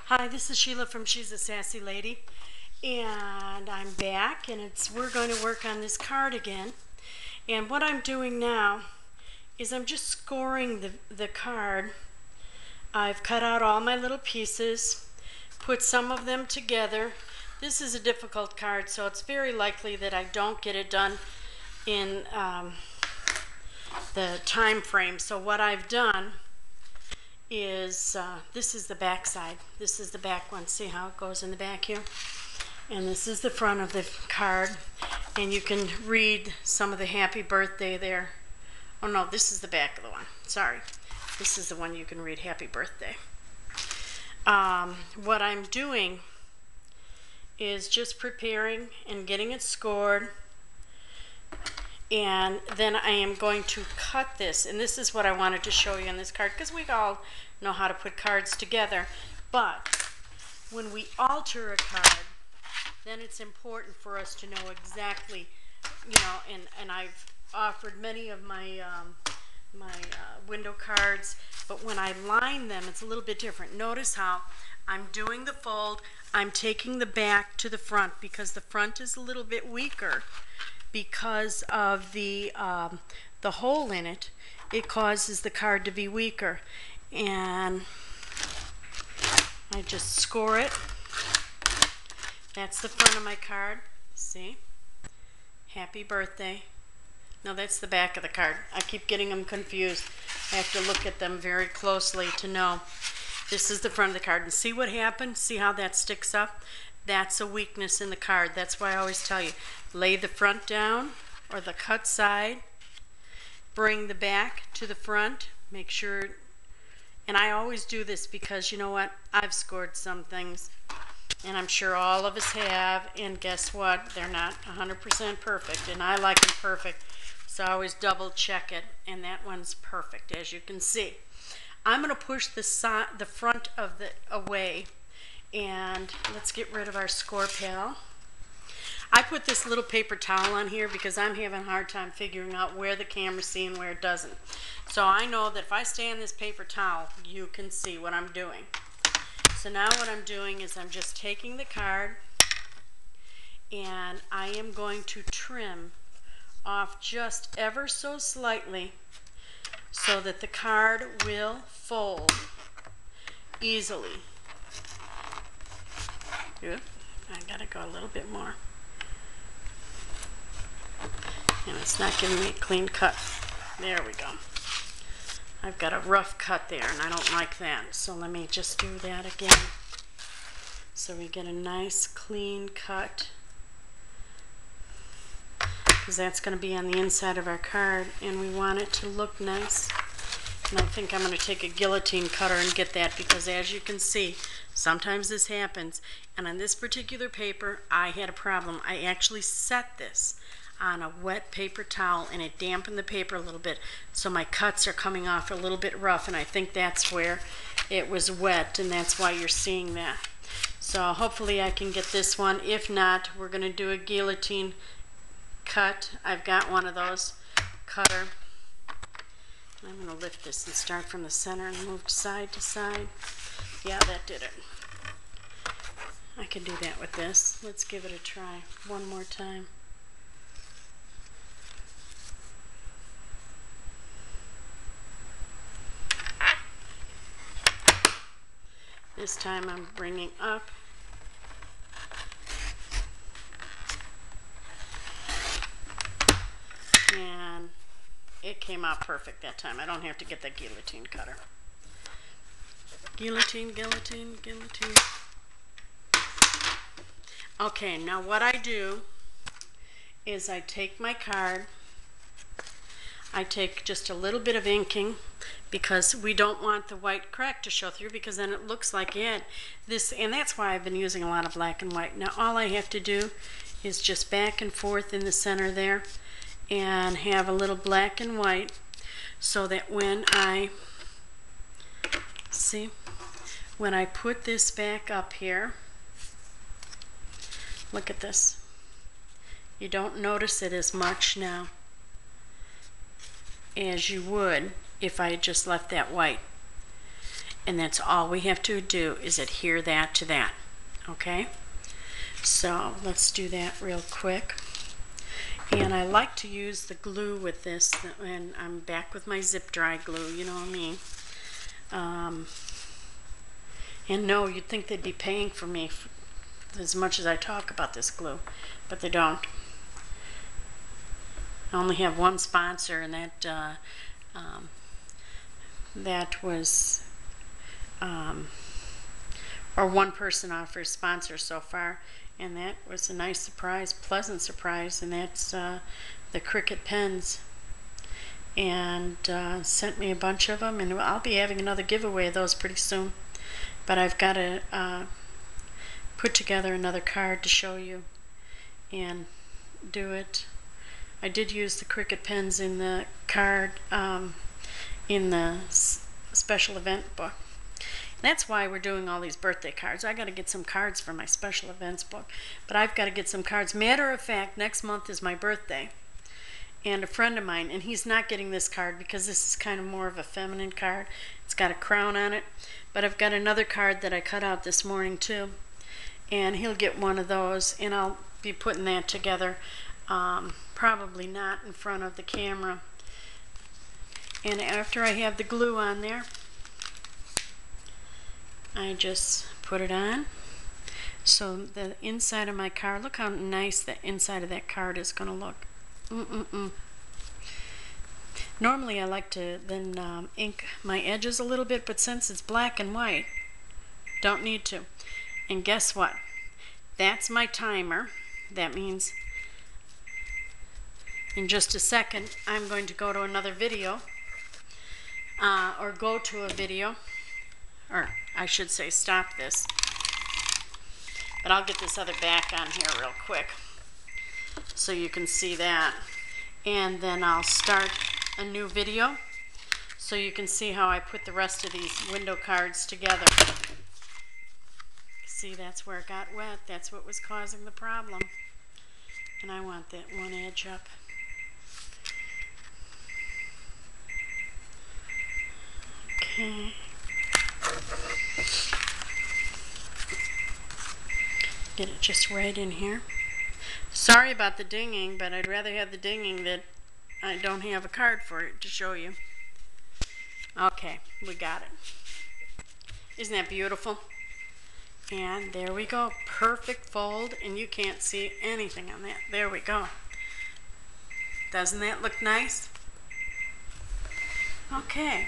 Hi, this is Sheila from She's a Sassy Lady, and I'm back, and we're going to work on this card again. And what I'm doing now is I'm just scoring the card. I've cut out all my little pieces, put some of them together. This is a difficult card, so it's very likely that I don't get it done in the time frame. So what I've done is this is the back side. This is the back one. See how it goes in the back here? And this is the front of the card. And you can read some of the happy birthday there. Oh no, this is the back of the one. Sorry. This is the one you can read happy birthday. What I'm doing is just preparing and getting it scored. And then I am going to cut this, and this is what I wanted to show you in this card, because we all know how to put cards together. But when we alter a card, then it's important for us to know exactly, and I've offered many of my window cards, but when I line them, it's a little bit different. Notice how I'm doing the fold, I'm taking the back to the front, because the front is a little bit weaker. Because of the hole in it, it causes the card to be weaker. And I just score it. That's the front of my card. See? Happy birthday. No, that's the back of the card. I keep getting them confused. I have to look at them very closely to know. This is the front of the card. And see what happened? See how that sticks up? That's a weakness in the card. That's why I always tell you, lay the front down or the cut side, bring the back to the front, make sure, and I always do this because you know what, I've scored some things, and I'm sure all of us have, and guess what, they're not 100% perfect, and I like them perfect, so I always double check it, and that one's perfect, as you can see. I'm going to push the front of the away. And let's get rid of our score pal. I put this little paper towel on here because I'm having a hard time figuring out where the camera's seeing, where it doesn't. So I know that if I stay on this paper towel, you can see what I'm doing. So now what I'm doing is I'm just taking the card and I am going to trim off just ever so slightly so that the card will fold easily. Good. I gotta go a little bit more. And it's not giving me a clean cut. There we go. I've got a rough cut there and I don't like that. So let me just do that again. So we get a nice clean cut. Because that's going to be on the inside of our card and we want it to look nice. And I think I'm going to take a guillotine cutter and get that because as you can see, sometimes this happens. And on this particular paper, I had a problem. I actually set this on a wet paper towel and it dampened the paper a little bit. So my cuts are coming off a little bit rough and I think that's where it was wet and that's why you're seeing that. So hopefully I can get this one. If not, we're going to do a guillotine cut. I've got one of those cutter. I'm going to lift this and start from the center and move side to side. Yeah, that did it. I can do that with this. Let's give it a try one more time. This time I'm bringing up. And it came out perfect that time. I don't have to get the guillotine cutter. Guillotine, guillotine, guillotine. Okay, now what I do is I take my card, I take just a little bit of inking because we don't want the white crack to show through because then it looks like it. This, and that's why I've been using a lot of black and white. Now all I have to do is just back and forth in the center there and have a little black and white so that when I when I put this back up here, look at this. You don't notice it as much now as you would if I had just left that white. And that's all we have to do is adhere that to that. Okay? So let's do that real quick. And I like to use the glue with this, and I'm back with my zip dry glue, you know what I mean? And no, you'd think they'd be paying for me as much as I talk about this glue, but they don't. I only have one sponsor, and that was, or one person offers sponsor so far, and that was a nice surprise, pleasant surprise, and that's the Cricut pens. And sent me a bunch of them, and I'll be having another giveaway of those pretty soon. But I've got to put together another card to show you and do it. I did use the Cricut pens in the card in the special event book. That's why we're doing all these birthday cards. I got to get some cards for my special events book, but I've got to get some cards. Matter of fact, next month is my birthday, and a friend of mine, and he's not getting this card because this is kind of more of a feminine card. It's got a crown on it, but I've got another card that I cut out this morning too, and he'll get one of those, and I'll be putting that together, probably not in front of the camera. And after I have the glue on there, I just put it on. So the inside of my card, look how nice the inside of that card is going to look. Normally I like to then ink my edges a little bit, but since it's black and white, don't need to. And guess what? That's my timer. That means in just a second I'm going to go to another video, or go to a video, or I should say stop this. But I'll get this other back on here real quick so you can see that. And then I'll start a new video so you can see how I put the rest of these window cards together. See, that's where it got wet. That's what was causing the problem. And I want that one edge up. Okay. Get it just right in here. Sorry about the dinging, but I'd rather have the dinging that I don't have a card for it to show you. Okay, we got it. Isn't that beautiful? And there we go. Perfect fold, and you can't see anything on that. There we go. Doesn't that look nice? Okay.